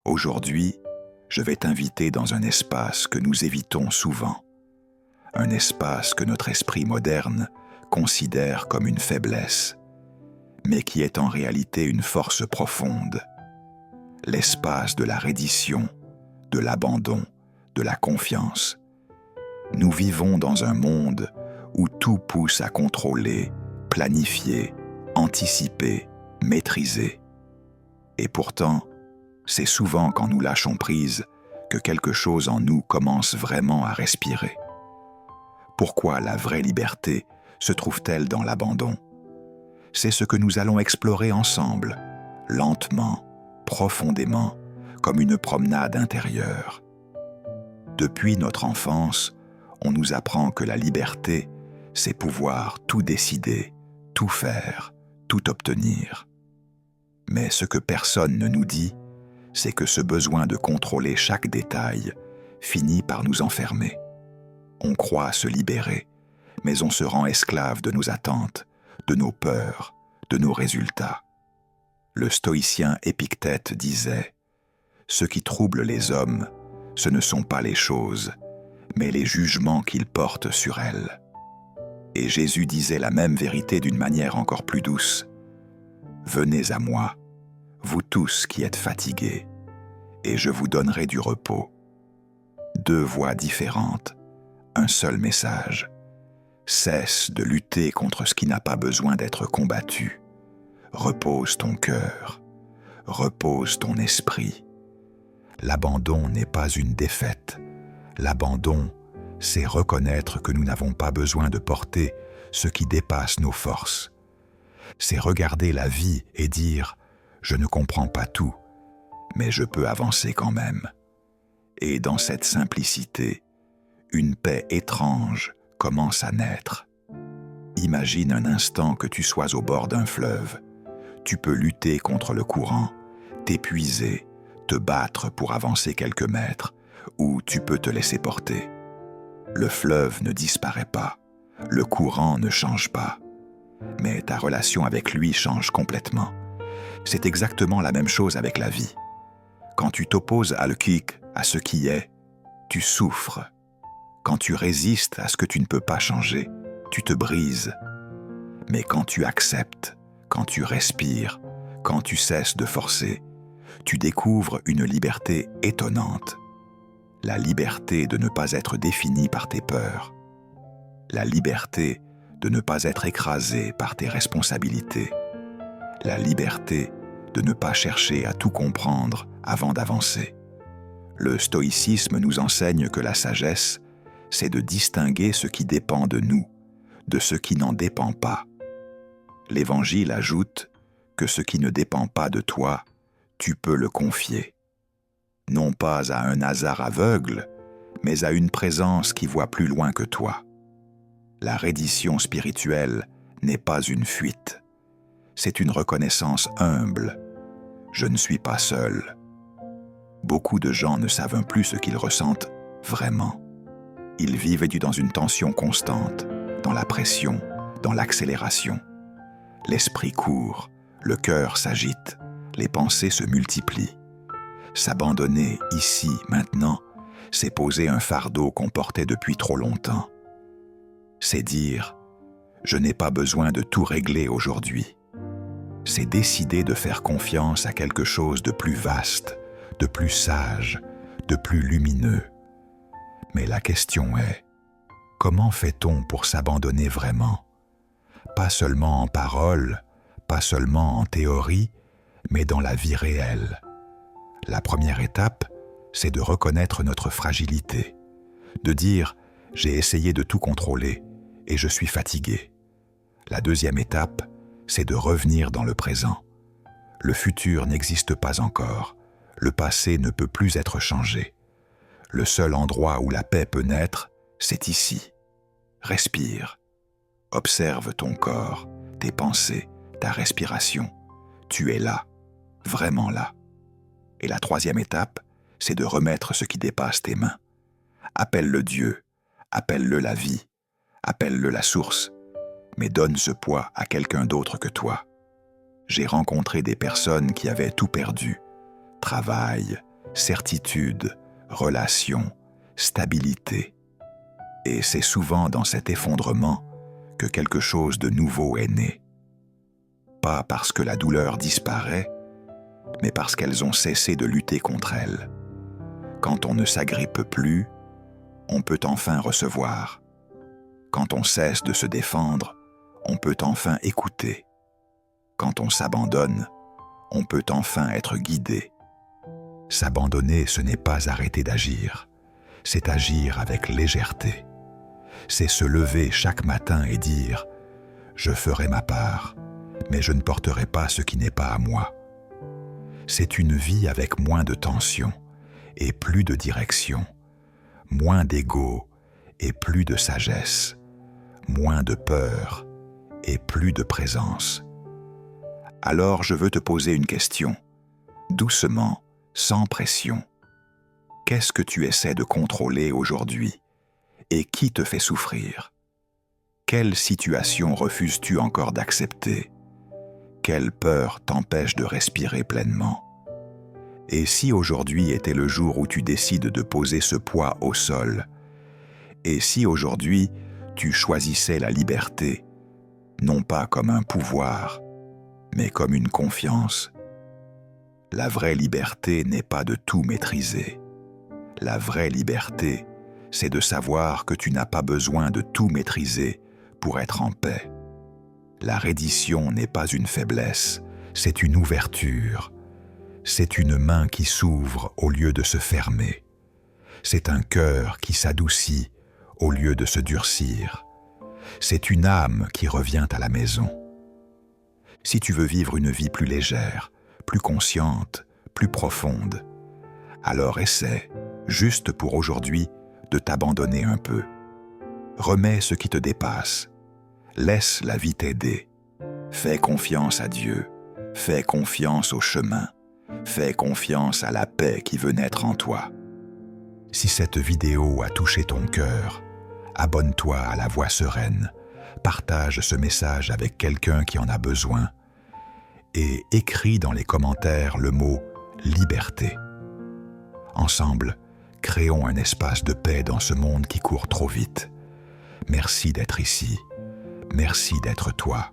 Aujourd'hui, je vais t'inviter dans un espace que nous évitons souvent, un espace que notre esprit moderne considère comme une faiblesse, mais qui est en réalité une force profonde, l'espace de la reddition, de l'abandon, de la confiance. Nous vivons dans un monde où tout pousse à contrôler, planifier, anticiper, maîtriser. Et pourtant, c'est souvent quand nous lâchons prise que quelque chose en nous commence vraiment à respirer. Pourquoi la vraie liberté se trouve-t-elle dans l'abandon? C'est ce que nous allons explorer ensemble, lentement, profondément, comme une promenade intérieure. Depuis notre enfance, on nous apprend que la liberté, c'est pouvoir tout décider, tout faire, tout obtenir. Mais ce que personne ne nous dit, c'est que ce besoin de contrôler chaque détail finit par nous enfermer. On croit se libérer, mais on se rend esclave de nos attentes, de nos peurs, de nos résultats. Le stoïcien Épictète disait « Ce qui trouble les hommes, ce ne sont pas les choses, mais les jugements qu'ils portent sur elles. » Et Jésus disait la même vérité d'une manière encore plus douce. « Venez à moi, vous tous qui êtes fatigués, et je vous donnerai du repos. » Deux voix différentes, un seul message. Cesse de lutter contre ce qui n'a pas besoin d'être combattu. Repose ton cœur, repose ton esprit. L'abandon n'est pas une défaite. L'abandon, c'est reconnaître que nous n'avons pas besoin de porter ce qui dépasse nos forces. C'est regarder la vie et dire « Je ne comprends pas tout, mais je peux avancer quand même. » Et dans cette simplicité, une paix étrange commence à naître. Imagine un instant que tu sois au bord d'un fleuve. Tu peux lutter contre le courant, t'épuiser, te battre pour avancer quelques mètres, ou tu peux te laisser porter. Le fleuve ne disparaît pas, le courant ne change pas, mais ta relation avec lui change complètement. C'est exactement la même chose avec la vie. Quand tu t'opposes à ce qui est, tu souffres. Quand tu résistes à ce que tu ne peux pas changer, tu te brises. Mais quand tu acceptes, quand tu respires, quand tu cesses de forcer, tu découvres une liberté étonnante. La liberté de ne pas être définie par tes peurs. La liberté de ne pas être écrasé par tes responsabilités. La liberté de ne pas chercher à tout comprendre avant d'avancer. Le stoïcisme nous enseigne que la sagesse, c'est de distinguer ce qui dépend de nous, de ce qui n'en dépend pas. L'Évangile ajoute que ce qui ne dépend pas de toi, tu peux le confier. Non pas à un hasard aveugle, mais à une présence qui voit plus loin que toi. La reddition spirituelle n'est pas une fuite. C'est une reconnaissance humble. Je ne suis pas seul. Beaucoup de gens ne savent plus ce qu'ils ressentent vraiment. Ils vivent dans une tension constante, dans la pression, dans l'accélération. L'esprit court, le cœur s'agite, les pensées se multiplient. S'abandonner ici, maintenant, c'est poser un fardeau qu'on portait depuis trop longtemps. C'est dire « Je n'ai pas besoin de tout régler aujourd'hui ». C'est décider de faire confiance à quelque chose de plus vaste, de plus sage, de plus lumineux. Mais la question est, comment fait-on pour s'abandonner vraiment? Pas seulement en parole, pas seulement en théorie, mais dans la vie réelle. La première étape, c'est de reconnaître notre fragilité, de dire « j'ai essayé de tout contrôler et je suis fatigué ». La deuxième étape, c'est de revenir dans le présent. Le futur n'existe pas encore, le passé ne peut plus être changé. Le seul endroit où la paix peut naître, c'est ici. Respire. Observe ton corps, tes pensées, ta respiration. Tu es là, vraiment là. Et la troisième étape, c'est de remettre ce qui dépasse tes mains. Appelle-le Dieu, appelle-le la vie, appelle-le la source, mais donne ce poids à quelqu'un d'autre que toi. J'ai rencontré des personnes qui avaient tout perdu. Travail, certitude, relation, stabilité. Et c'est souvent dans cet effondrement que quelque chose de nouveau est né. Pas parce que la douleur disparaît, mais parce qu'elles ont cessé de lutter contre elle. Quand on ne s'agrippe plus, on peut enfin recevoir. Quand on cesse de se défendre, on peut enfin écouter. Quand on s'abandonne, on peut enfin être guidé. S'abandonner, ce n'est pas arrêter d'agir, c'est agir avec légèreté. C'est se lever chaque matin et dire « Je ferai ma part, mais je ne porterai pas ce qui n'est pas à moi ». C'est une vie avec moins de tension et plus de direction, moins d'ego et plus de sagesse, moins de peur et plus de présence. Alors je veux te poser une question, doucement, sans pression. Qu'est-ce que tu essaies de contrôler aujourd'hui et qui te fait souffrir? Quelle situation refuses-tu encore d'accepter? Quelle peur t'empêche de respirer pleinement? Et si aujourd'hui était le jour où tu décides de poser ce poids au sol? Et si aujourd'hui tu choisissais la liberté, non pas comme un pouvoir, mais comme une confiance? La vraie liberté n'est pas de tout maîtriser. La vraie liberté, c'est de savoir que tu n'as pas besoin de tout maîtriser pour être en paix. La reddition n'est pas une faiblesse, c'est une ouverture. C'est une main qui s'ouvre au lieu de se fermer. C'est un cœur qui s'adoucit au lieu de se durcir. C'est une âme qui revient à la maison. Si tu veux vivre une vie plus légère, plus consciente, plus profonde, alors essaie, juste pour aujourd'hui, de t'abandonner un peu. Remets ce qui te dépasse. Laisse la vie t'aider. Fais confiance à Dieu. Fais confiance au chemin. Fais confiance à la paix qui veut naître en toi. Si cette vidéo a touché ton cœur, abonne-toi à La Voix Sereine, partage ce message avec quelqu'un qui en a besoin et écris dans les commentaires le mot « liberté ». Ensemble, créons un espace de paix dans ce monde qui court trop vite. Merci d'être ici. Merci d'être toi.